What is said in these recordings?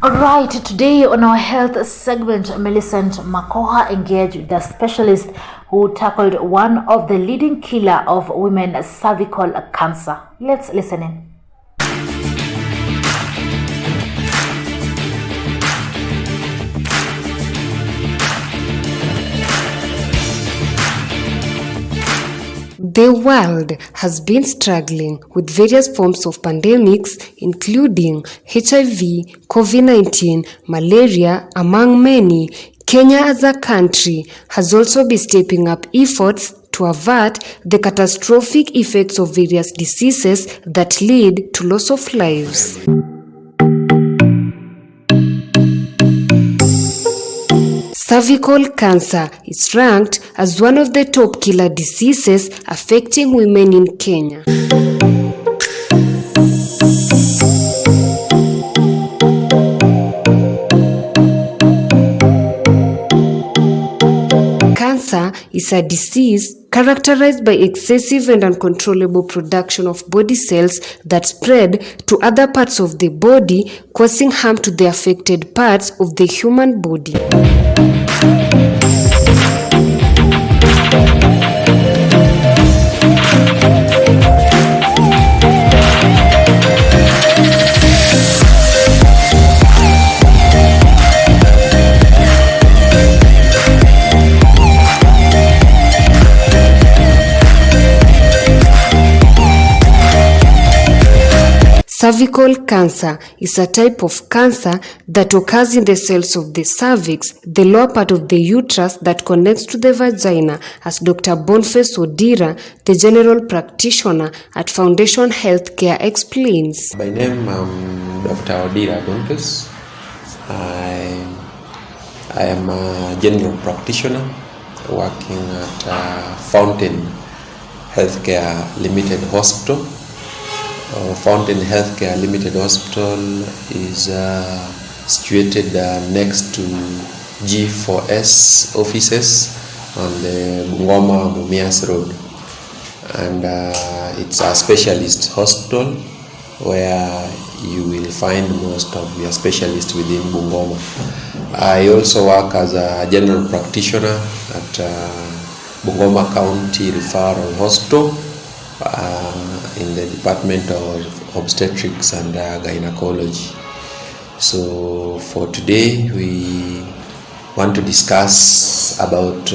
Alright, today on our health segment, Millicent Makoha engaged with a specialist who tackled one of the leading killer of women, cervical cancer. Let's listen in. The world has been struggling with various forms of pandemics, including HIV, COVID-19, malaria, among many. Kenya as a country has also been stepping up efforts to avert the catastrophic effects of various diseases that lead to loss of lives. Cervical cancer is ranked as one of the top killer diseases affecting women in Kenya. Cancer is a disease characterized by excessive and uncontrollable production of body cells that spread to other parts of the body, causing harm to the affected parts of the human body. Cervical cancer is a type of cancer that occurs in the cells of the cervix, the lower part of the uterus that connects to the vagina, as Dr. Boniface Odira, the general practitioner at Foundation Healthcare, explains. By name, I'm Dr. Odira Boniface. I am a general practitioner working at Fountain Healthcare Limited Hospital. Fountain Healthcare Limited Hospital is situated next to G4S offices on the Bungoma Mumias Road, and it's a specialist hospital where you will find most of your specialists within Bungoma. I also work as a general practitioner at Bungoma County Referral Hospital in the Department of Obstetrics and Gynecology. So for today we want to discuss about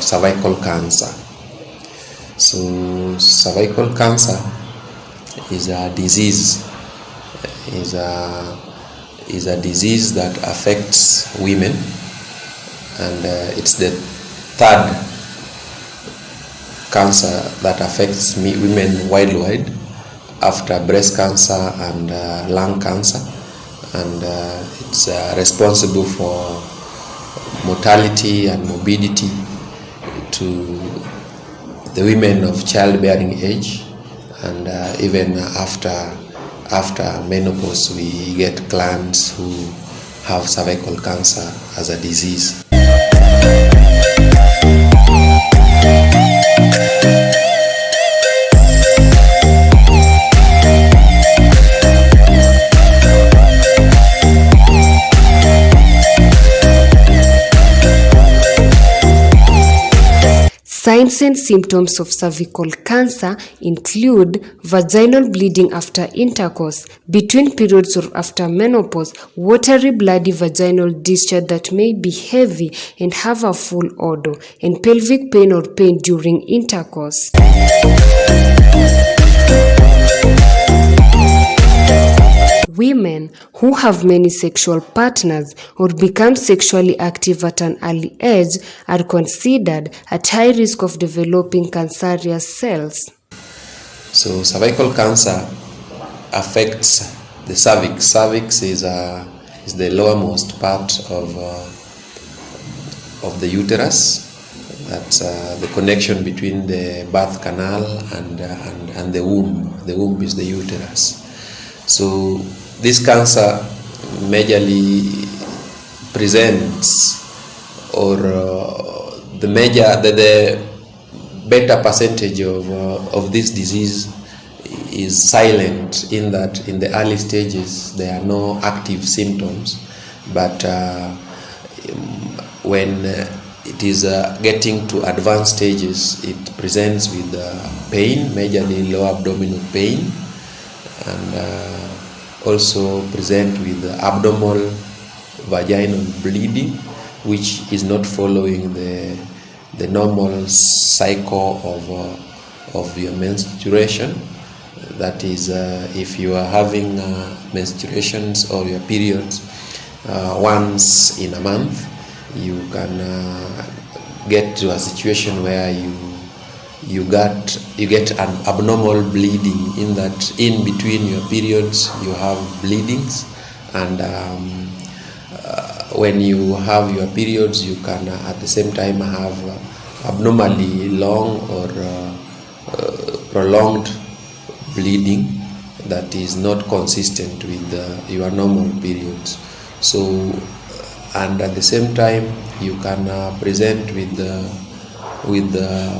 cervical cancer. So cervical cancer is a disease is a disease that affects women, and it's the third cancer that affects women worldwide after breast cancer and lung cancer, and it's responsible for mortality and morbidity to the women of childbearing age, and even after menopause we get clients who have cervical cancer as a disease. Signs and symptoms of cervical cancer include vaginal bleeding after intercourse, between periods or after menopause, watery bloody vaginal discharge that may be heavy and have a full odor, and pelvic pain or pain during intercourse. Women who have many sexual partners or become sexually active at an early age are considered at high risk of developing cancerous cells. So cervical cancer affects the cervix. Cervix is the lowermost part of the uterus. That's the connection between the birth canal and the womb. The womb is the uterus. So this cancer majorly presents, or the better percentage of this disease is silent, in that in the early stages there are no active symptoms, but when it is getting to advanced stages, it presents with pain, majorly lower abdominal pain, and also present with abdominal vaginal bleeding, which is not following the normal cycle of your menstruation. That is, if you are having menstruations or your periods once in a month, you can get to a situation where you get an abnormal bleeding, in that in between your periods you have bleedings, and when you have your periods you can at the same time have abnormally long or prolonged bleeding that is not consistent with your normal periods. So, and at the same time you can present with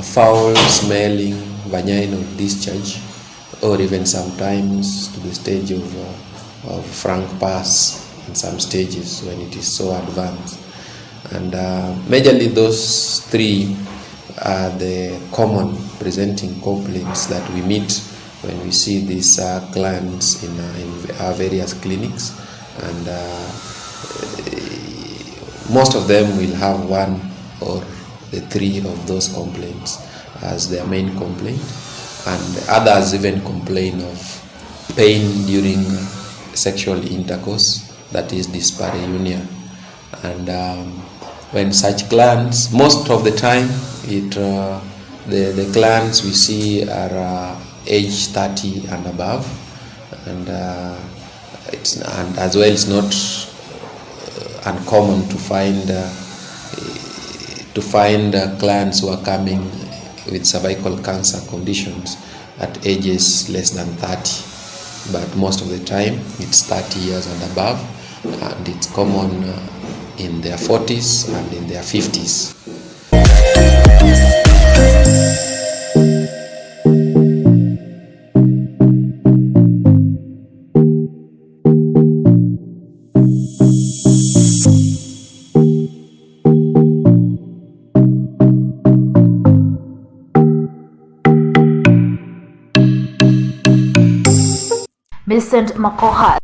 foul smelling vaginal discharge, or even sometimes to the stage of frank pus in some stages when it is so advanced. And majorly those three are the common presenting complaints that we meet when we see these clients in our various clinics, and most of them will have one or the three of those complaints as their main complaint, and others even complain of pain during sexual intercourse, that is dyspareunia. And when such clients, most of the time the clients we see are age 30 and above, and as well it's not uncommon to find clients who are coming with cervical cancer conditions at ages less than 30, but most of the time it's 30 years and above, and it's common in their 40s and in their 50s. Millicent Makoha